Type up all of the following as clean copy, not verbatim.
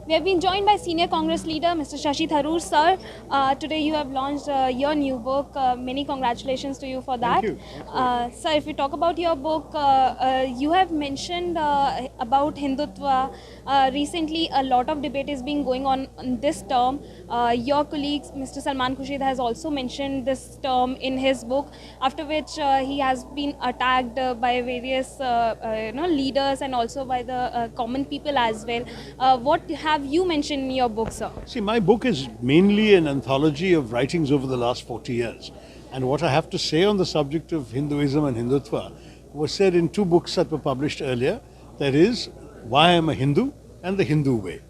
We have been joined by senior Congress leader Mr. Shashi Tharoor, sir. Today you have launched your new book. Many congratulations to you for that. Thank you. Sir, if we talk about your book, you have mentioned about Hindutva. Recently, a lot of debate is being going on this term. Your colleague, Mr. Salman Khurshid, has also mentioned this term in his book, after which he has been attacked by various leaders and also by the common people as well. What have you mentioned in your book, sir? See, my book is mainly an anthology of writings over the last 40 years. And what I have to say on the subject of Hinduism and Hindutva was said in two books that were published earlier. That is, Why I Am a Hindu and The Hindu Way.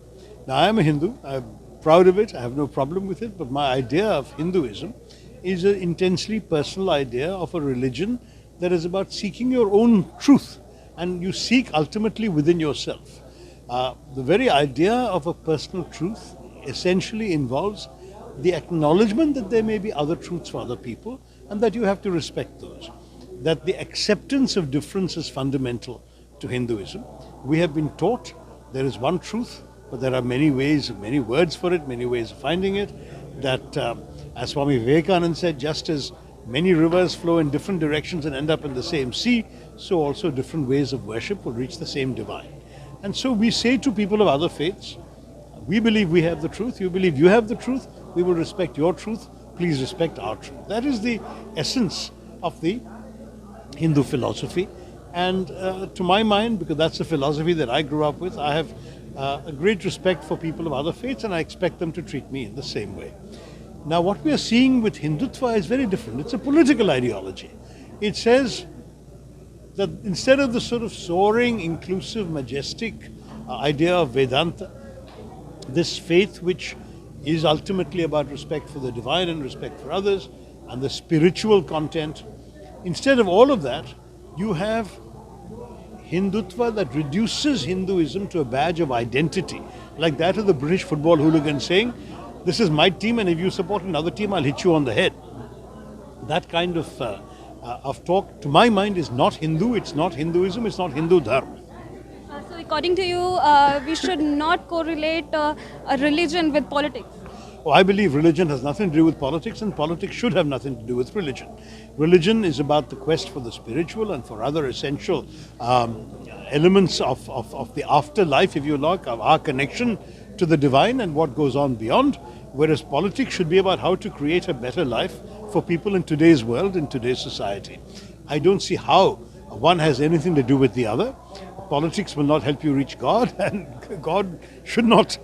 Now, I am a Hindu. I'm proud of it. I have no problem with it. But my idea of Hinduism is an intensely personal idea of a religion that is about seeking your own truth. And you seek ultimately within yourself. The very idea of a personal truth essentially involves the acknowledgement that there may be other truths for other people and that you have to respect those. That the acceptance of difference is fundamental to Hinduism. We have been taught there is one truth, but there are many ways, many words for it, many ways of finding it. That, as Swami Vivekananda said, just as many rivers flow in different directions and end up in the same sea, so also different ways of worship will reach the same divine. And so we say to people of other faiths, we believe we have the truth, you believe you have the truth, we will respect your truth, please respect our truth. That is the essence of the Hindu philosophy. And to my mind, because that's the philosophy that I grew up with, I have a great respect for people of other faiths and I expect them to treat me in the same way. Now, what we are seeing with Hindutva is very different. It's a political ideology. It says that instead of the sort of soaring, inclusive, majestic idea of Vedanta, this faith which is ultimately about respect for the divine and respect for others and the spiritual content, instead of all of that, you have Hindutva that reduces Hinduism to a badge of identity, like that of the British football hooligan saying, this is my team and if you support another team, I'll hit you on the head. That kind of talk, to my mind, is not Hindu, it's not Hinduism, it's not Hindu Dharma. So according to you, we should not correlate a religion with politics. Oh, I believe religion has nothing to do with politics and politics should have nothing to do with religion. Religion is about the quest for the spiritual and for other essential elements of the afterlife, if you like, of our connection to the divine and what goes on beyond, whereas politics should be about how to create a better life for people in today's world, in today's society. I don't see how one has anything to do with the other. Politics will not help you reach God, and God should not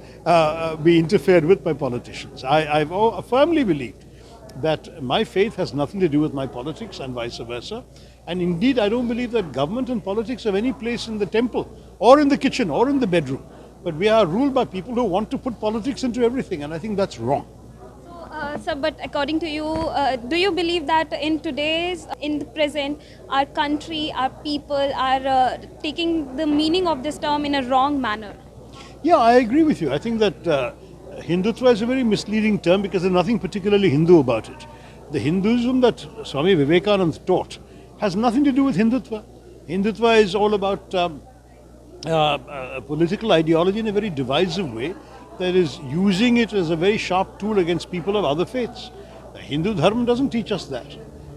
be interfered with by politicians. I've firmly believed that my faith has nothing to do with my politics and vice versa. And indeed, I don't believe that government and politics have any place in the temple or in the kitchen or in the bedroom. But we are ruled by people who want to put politics into everything, and I think that's wrong. Sir, but according to you, do you believe that in the present, our country, our people are taking the meaning of this term in a wrong manner? Yeah, I agree with you. I think that Hindutva is a very misleading term because there's nothing particularly Hindu about it. The Hinduism that Swami Vivekananda taught has nothing to do with Hindutva. Hindutva is all about a political ideology in a very divisive way that is using it as a very sharp tool against people of other faiths. The Hindu Dharma doesn't teach us that.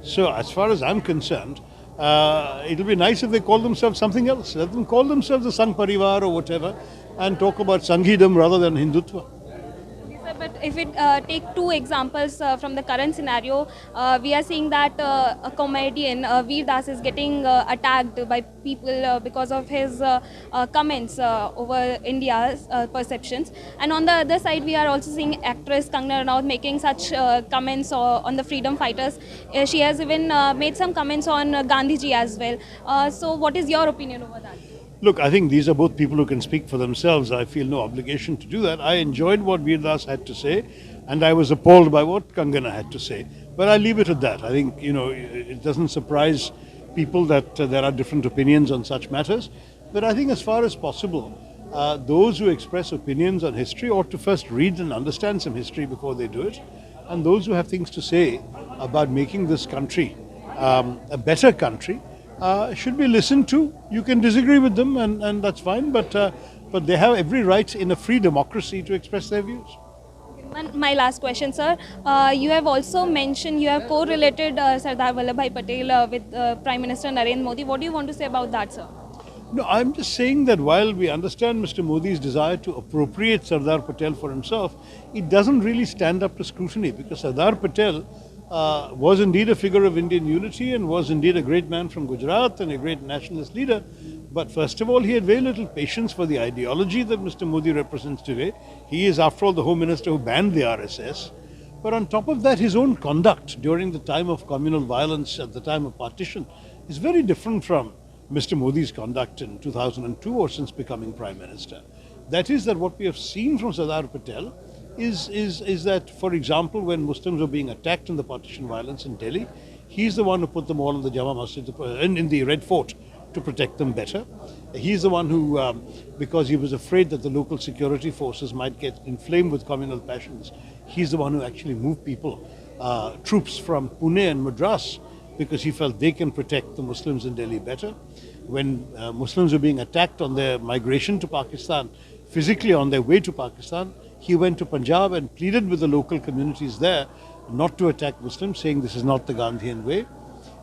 So as far as I'm concerned, it'll be nice if they call themselves something else. Let them call themselves the Sangh Parivar or whatever and talk about Sanghidam rather than Hindutva. But if we take two examples from the current scenario, we are seeing that a comedian, Veer Das, is getting attacked by people because of his comments over India's perceptions. And on the other side, we are also seeing actress Kangana Ranaut making such comments on the freedom fighters. She has even made some comments on Gandhiji as well. So what is your opinion over that? Look, I think these are both people who can speak for themselves. I feel no obligation to do that. I enjoyed what Veer Das had to say, and I was appalled by what Kangana had to say. But I leave it at that. I think, it doesn't surprise people that there are different opinions on such matters. But I think as far as possible, those who express opinions on history ought to first read and understand some history before they do it. And those who have things to say about making this country a better country, should be listened to. You can disagree with them and that's fine, but but they have every right in a free democracy to express their views. My last question, sir. You have also mentioned, you have correlated Sardar Vallabhbhai Patel with Prime Minister Narendra Modi. What do you want to say about that, sir? No, I'm just saying that while we understand Mr. Modi's desire to appropriate Sardar Patel for himself, it doesn't really stand up to scrutiny, because Sardar Patel was indeed a figure of Indian unity and was indeed a great man from Gujarat and a great nationalist leader. But first of all, he had very little patience for the ideology that Mr. Modi represents today. He is, after all, the Home Minister who banned the RSS. But on top of that, his own conduct during the time of communal violence at the time of partition is very different from Mr. Modi's conduct in 2002 or since becoming Prime Minister. That is, that what we have seen from Sardar Patel is that, for example, when Muslims were being attacked in the partition violence in Delhi, he's the one who put them all in the Jama Masjid, in the Red Fort, to protect them better. He's the one who, because he was afraid that the local security forces might get inflamed with communal passions, he's the one who actually moved people, troops from Pune and Madras, because he felt they can protect the Muslims in Delhi better. When Muslims were being attacked on their migration to Pakistan, physically on their way to Pakistan, he went to Punjab and pleaded with the local communities there not to attack Muslims, saying this is not the Gandhian way.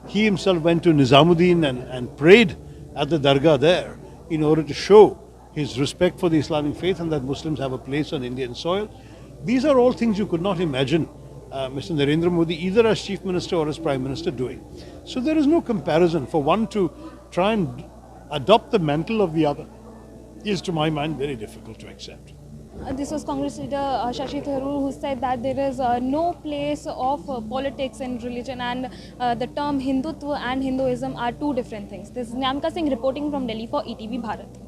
He himself went to Nizamuddin and prayed at the Dargah there in order to show his respect for the Islamic faith and that Muslims have a place on Indian soil. These are all things you could not imagine Mr. Narendra Modi, either as Chief Minister or as Prime Minister, doing. So there is no comparison. For one to try and adopt the mantle of the other is, to my mind, very difficult to accept. This was Congress leader Shashi Tharoor, who said that there is no place of politics in religion, and the term Hindutva and Hinduism are two different things. This is Nyamka Singh reporting from Delhi for ETV Bharat.